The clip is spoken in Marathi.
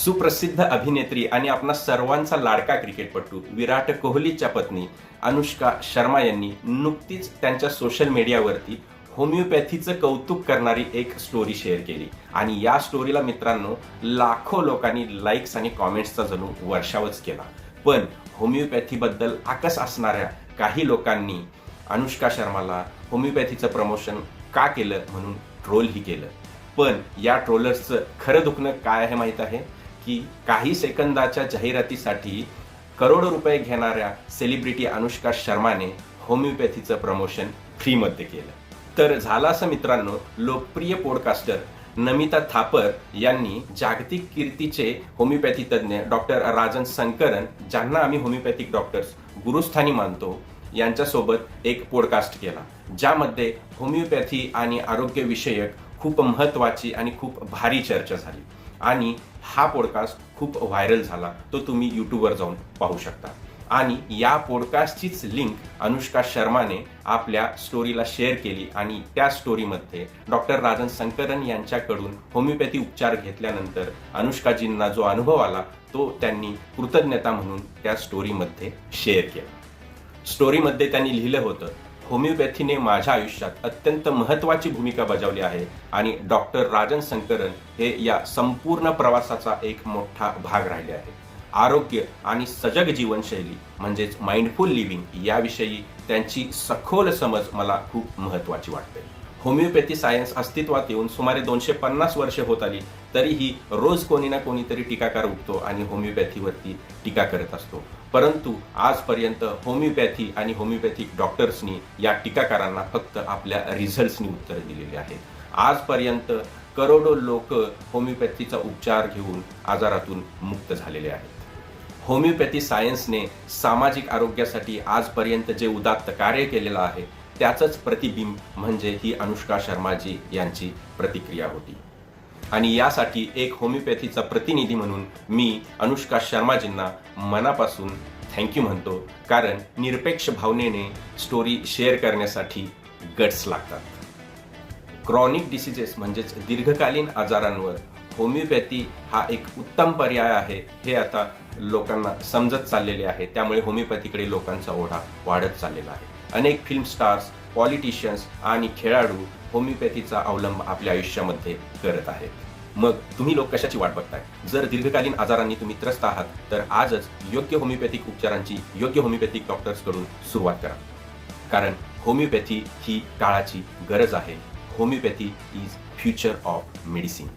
सुप्रसिद्ध अभिनेत्री आणि आपणा सर्वांचा लाडका क्रिकेटपटू विराट कोहलीच्या पत्नी अनुष्का शर्मा यांनी नुकतीच त्यांच्या सोशल मीडियावरती होमिओपॅथीचं कौतुक करणारी एक स्टोरी शेअर केली आणि या स्टोरीला मित्रांनो लाखो लोकांनी लाईक्स आणि कॉमेंट्सचा जणू वर्षावच केला. पण होमिओपॅथीबद्दल आकस असणाऱ्या काही लोकांनी अनुष्का शर्माला होमिओपॅथीचं प्रमोशन का केलं म्हणून ट्रोलही केलं. पण या ट्रोलर्सचं खरं दुखणं काय आहे माहीत आहे की काही सेकंदाच्या जाहिरातीसाठी करोडो रुपये घेणाऱ्या सेलिब्रिटी अनुष्का शर्माने होमिओपॅथीचं प्रमोशन फ्रीमध्ये केलं. तर झालं असं मित्रांनो, लोकप्रिय पॉडकास्टर नमिता थापर यांनी जागतिक कीर्तीचे होमिओपॅथी तज्ज्ञ डॉक्टर राजन संकरन, ज्यांना आम्ही होमिओपॅथिक डॉक्टर्स गुरुस्थानी मानतो, यांच्यासोबत एक पॉडकास्ट केला ज्यामध्ये होमिओपॅथी आणि आरोग्यविषयक खूप महत्त्वाची आणि खूप भारी चर्चा झाली आणि हा पॉडकास्ट खूप व्हायरल झाला. तो तुम्ही यूट्यूबवर जाऊन पाहू शकता. आणि या पॉडकास्टचीच लिंक अनुष्का शर्माने आपल्या स्टोरीला शेअर केली आणि त्या स्टोरीमध्ये डॉक्टर राजन संकरन यांच्याकडून होमिओपॅथी उपचार घेतल्यानंतर अनुष्काजींना जो अनुभव आला तो त्यांनी कृतज्ञता म्हणून त्या स्टोरीमध्ये शेअर केला. स्टोरीमध्ये त्यांनी लिहिलं होतं, होमिओपॅथीने माझ्या आयुष्यात अत्यंत महत्त्वाची भूमिका बजावली आहे आणि डॉक्टर राजन संकरन हे या संपूर्ण प्रवासाचा एक मोठा भाग राहिले आहे. आरोग्य आणि सजग जीवनशैली म्हणजेच माइंडफुल लिव्हिंग याविषयी त्यांची सखोल समज मला खूप महत्त्वाची वाटते. होमिओपॅथी सायन्स अस्तित्वात येऊन सुमारे 250 वर्षे होत आली तरीही रोज कोणी ना कोणीतरी टीकाकार उठतो आणि होमिओपॅथीवरती टीका करत असतो. परंतु आजपर्यंत होमिओपॅथी आणि होमिओपॅथिक डॉक्टर्सनी या टीकाकारांना फक्त आपल्या रिझल्ट्सनी उत्तरं दिलेली आहेत. आजपर्यंत करोडो लोक होमिओपॅथीचा उपचार घेऊन आजारातून मुक्त झालेले आहेत. होमिओपॅथी सायन्सने सामाजिक आरोग्यासाठी आजपर्यंत जे उदात्त कार्य केलेलं आहे त्याचंच प्रतिबिंब म्हणजे ही अनुष्का शर्माजी यांची प्रतिक्रिया होती. आणि यासाठी एक होमिओपॅथीचा प्रतिनिधी म्हणून मी अनुष्का शर्माजींना मनापासून थँक्यू म्हणतो, कारण निरपेक्ष भावनेने स्टोरी शेअर करण्यासाठी गट्स लागतात. क्रॉनिक डिसीजेस म्हणजेच दीर्घकालीन आजारांवर होमिओपॅथी हा एक उत्तम पर्याय आहे हे आता लोकांना समजत चाललेले आहे. त्यामुळे होमिओपॅथीकडे लोकांचा ओढा वाढत चाललेला आहे. अनेक फिल्म स्टार्स, पॉलिटिशियन्स आणि खेळाडू होमिओपॅथीचा अवलंब आपल्या आयुष्यामध्ये करत आहेत. मग तुम्ही लोक कशाची वाट बघताय? जर दीर्घकालीन आजारांनी तुम्ही त्रस्त आहात तर आजच योग्य होमिओपॅथिक उपचारांची योग्य होमिओपॅथिक डॉक्टर्सकडून सुरुवात करा, कारण होमिओपॅथी ही काळाची गरज आहे. Homeopathy is future of medicine.